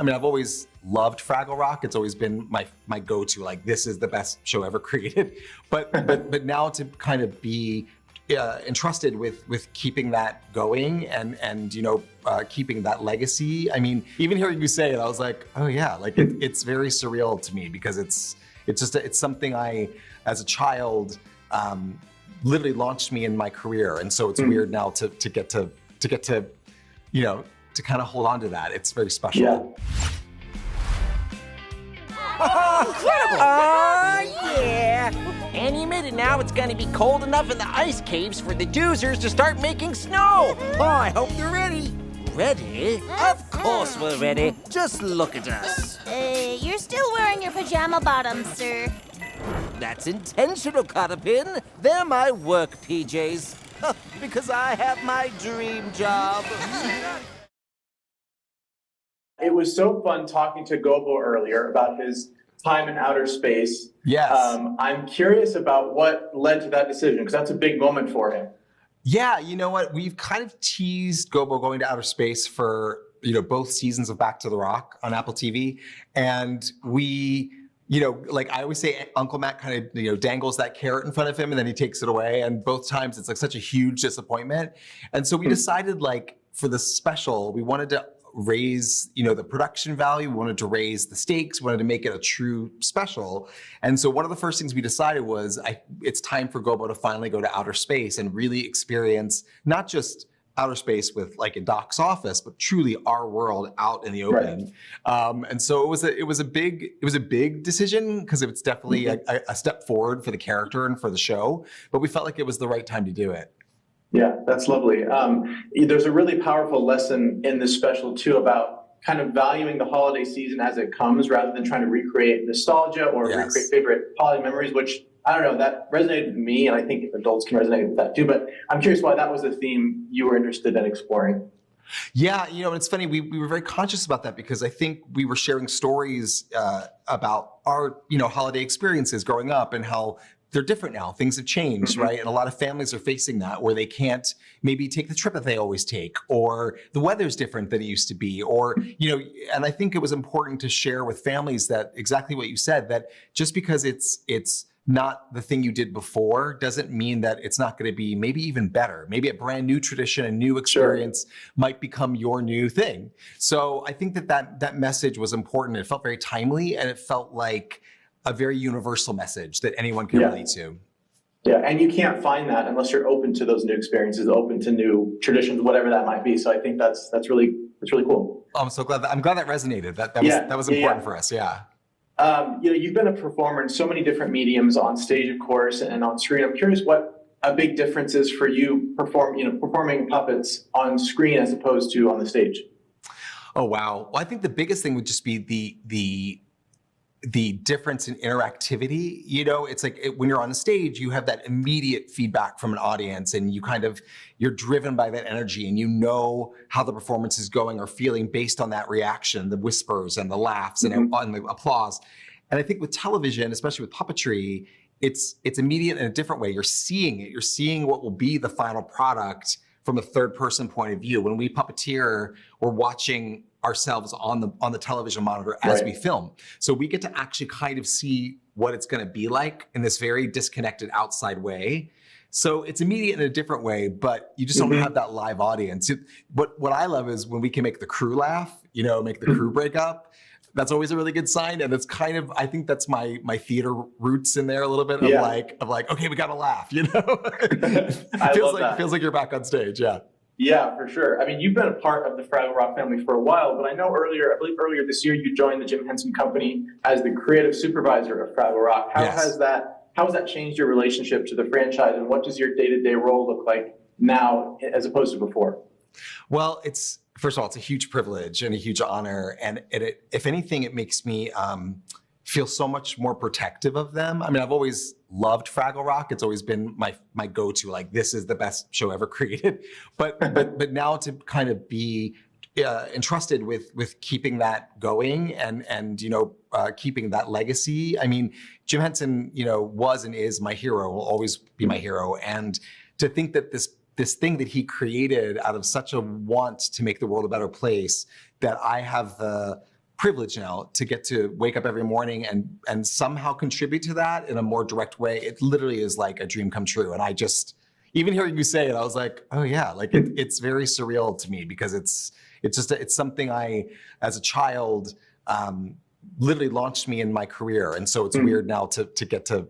I mean, I've always loved Fraggle Rock. It's always been my go-to, like this is the best show ever created. But now to kind of be entrusted with keeping that going and keeping that legacy. I mean, even hearing you say it, I was like, oh yeah, like it's very surreal to me because it's something I, as a child, literally launched me in my career, and so it's weird now to get to to kind of hold on to that. It's very special. Yeah. Incredible! Yeah! And you made it now. It's gonna be cold enough in the ice caves for the doozers to start making snow. Oh, I hope they're ready. Ready? Of course we're ready. Just look at us. You're still wearing your pajama bottoms, sir. That's intentional, Cotterpin. They're my work PJs. Because I have my dream job. It was so fun talking to Gobo earlier about his time in outer space. Yes. I'm curious about what led to that decision, because that's a big moment for him. Yeah, you know what? We've kind of teased Gobo going to outer space for, both seasons of Back to the Rock on Apple TV. And we, like I always say, Uncle Matt kind of, dangles that carrot in front of him and then he takes it away. And both times it's like such a huge disappointment. And so we decided, like, for the special, we wanted to raise, the production value. We wanted to raise the stakes. We wanted to make it a true special. And so one of the first things we decided was it's time for Gobo to finally go to outer space and really experience not just outer space with like a doc's office, but truly our world out in the open. Right. And so it was a big decision because it's definitely a step forward for the character and for the show. But we felt like it was the right time to do it. Yeah, that's lovely. There's a really powerful lesson in this special too about kind of valuing the holiday season as it comes rather than trying to recreate nostalgia or recreate favorite holiday memories, which, I don't know, that resonated with me, and I think adults can resonate with that too. But I'm curious why that was a theme you were interested in exploring. Yeah, it's funny, we were very conscious about that because I think we were sharing stories about our, holiday experiences growing up and how they're different now. Things have changed, right? And a lot of families are facing that where they can't maybe take the trip that they always take, or the weather's different than it used to be, or, and I think it was important to share with families that exactly what you said, that just because it's not the thing you did before doesn't mean that it's not going to be maybe even better. Maybe a brand new tradition, a new experience might become your new thing. So I think that message was important. It felt very timely, and it felt like a very universal message that anyone can relate to. Yeah, and you can't find that unless you're open to those new experiences, open to new traditions, whatever that might be. So I think that's really cool. Oh, I'm so glad that resonated. That was important for us. Yeah. You've been a performer in so many different mediums, on stage, of course, and on screen. I'm curious what a big difference is for you performing puppets on screen as opposed to on the stage. Oh wow! Well, I think the biggest thing would just be the difference in interactivity. It's like when you're on the stage, you have that immediate feedback from an audience, and you're driven by that energy, and how the performance is going or feeling based on that reaction, the whispers and the laughs and the applause. And I think with television, especially with puppetry, it's immediate in a different way. You're seeing it. You're seeing what will be the final product from a third person point of view. When we puppeteer, we're watching ourselves on the television monitor as we film. So we get to actually kind of see what it's going to be like in this very disconnected outside way. So it's immediate in a different way, but you just don't have that live audience. What I love is when we can make the crew laugh, make the crew break up. That's always a really good sign. And it's kind of, I think that's my theater roots in there a little bit of like, okay, we got to laugh, Feels like you're back on stage. Yeah. Yeah, for sure. I mean, you've been a part of the Fraggle Rock family for a while, but I believe earlier this year, you joined the Jim Henson Company as the creative supervisor of Fraggle Rock. How has that changed your relationship to the franchise, and what does your day-to-day role look like now as opposed to before? Well, first of all, it's a huge privilege and a huge honor. And if anything, it makes me feel so much more protective of them. I mean, I've always loved Fraggle Rock. It's always been my go-to, like this is the best show ever created. But now to kind of be entrusted with keeping that going and keeping that legacy. I mean, Jim Henson, was and is my hero, will always be my hero. And to think that this thing that he created out of such a want to make the world a better place, that I have the privilege now to get to wake up every morning and somehow contribute to that in a more direct way. It literally is like a dream come true. And I just, even hearing you say it, I was like, oh yeah, like it's very surreal to me because it's something I, as a child, literally launched me in my career. And so it's weird now to get to,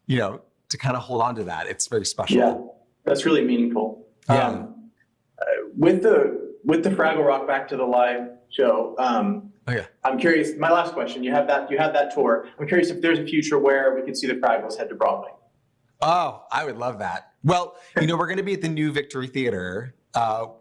you know, to kind of hold on to that. It's very special. Yeah, that's really meaningful. With the Fraggle Rock back to the live show, I'm curious, my last question, you have that tour. I'm curious if there's a future where we could see the Fraggles head to Broadway. Oh, I would love that. Well, you know, we're going to be at the New Victory Theater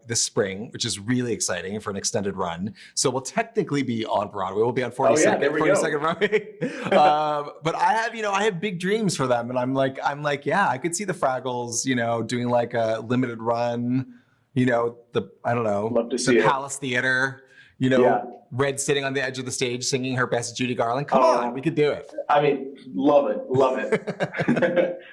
this spring, which is really exciting for an extended run. So we'll technically be on Broadway. We'll be on 42nd Broadway. But I have big dreams for them. And I'm like, yeah, I could see the Fraggles, you know, doing like a limited run, you know, Love to see the Palace Theater, you know, Red sitting on the edge of the stage singing her best Judy Garland. Come on, we could do it. I mean, love it.